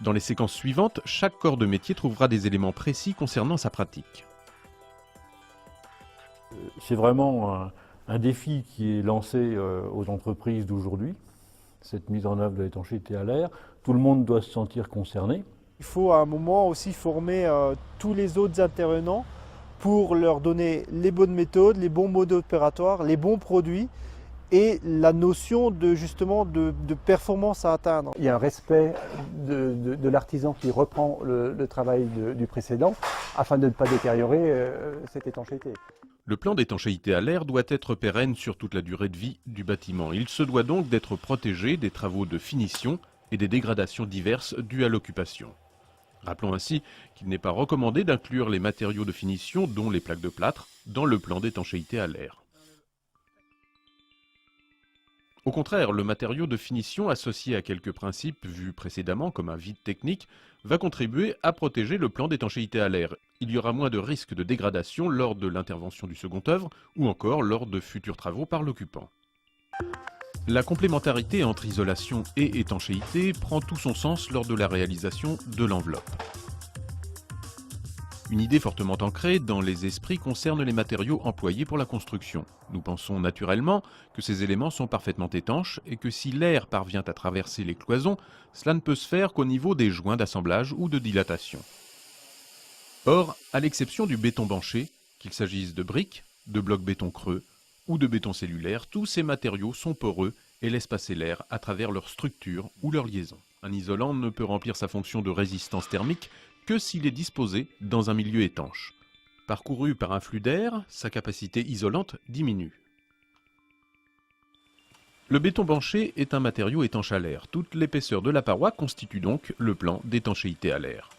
Dans les séquences suivantes, chaque corps de métier trouvera des éléments précis concernant sa pratique. C'est vraiment un défi qui est lancé aux entreprises d'aujourd'hui, cette mise en œuvre de l'étanchéité à l'air. Tout le monde doit se sentir concerné. Il faut à un moment aussi former tous les autres intervenants pour leur donner les bonnes méthodes, les bons modes opératoires, les bons produits et la notion justement de performance à atteindre. Il y a un respect de l'artisan qui reprend le travail du précédent afin de ne pas détériorer cette étanchéité. Le plan d'étanchéité à l'air doit être pérenne sur toute la durée de vie du bâtiment. Il se doit donc d'être protégé des travaux de finition et des dégradations diverses dues à l'occupation. Rappelons ainsi qu'il n'est pas recommandé d'inclure les matériaux de finition, dont les plaques de plâtre, dans le plan d'étanchéité à l'air. Au contraire, le matériau de finition associé à quelques principes vus précédemment comme un vide technique va contribuer à protéger le plan d'étanchéité à l'air. Il y aura moins de risques de dégradation lors de l'intervention du second œuvre ou encore lors de futurs travaux par l'occupant. La complémentarité entre isolation et étanchéité prend tout son sens lors de la réalisation de l'enveloppe. Une idée fortement ancrée dans les esprits concerne les matériaux employés pour la construction. Nous pensons naturellement que ces éléments sont parfaitement étanches et que si l'air parvient à traverser les cloisons, cela ne peut se faire qu'au niveau des joints d'assemblage ou de dilatation. Or, à l'exception du béton banché, qu'il s'agisse de briques, de blocs béton creux ou de béton cellulaire, tous ces matériaux sont poreux et laissent passer l'air à travers leur structure ou leur liaison. Un isolant ne peut remplir sa fonction de résistance thermique que s'il est disposé dans un milieu étanche. Parcouru par un flux d'air, sa capacité isolante diminue. Le béton banché est un matériau étanche à l'air. Toute l'épaisseur de la paroi constitue donc le plan d'étanchéité à l'air.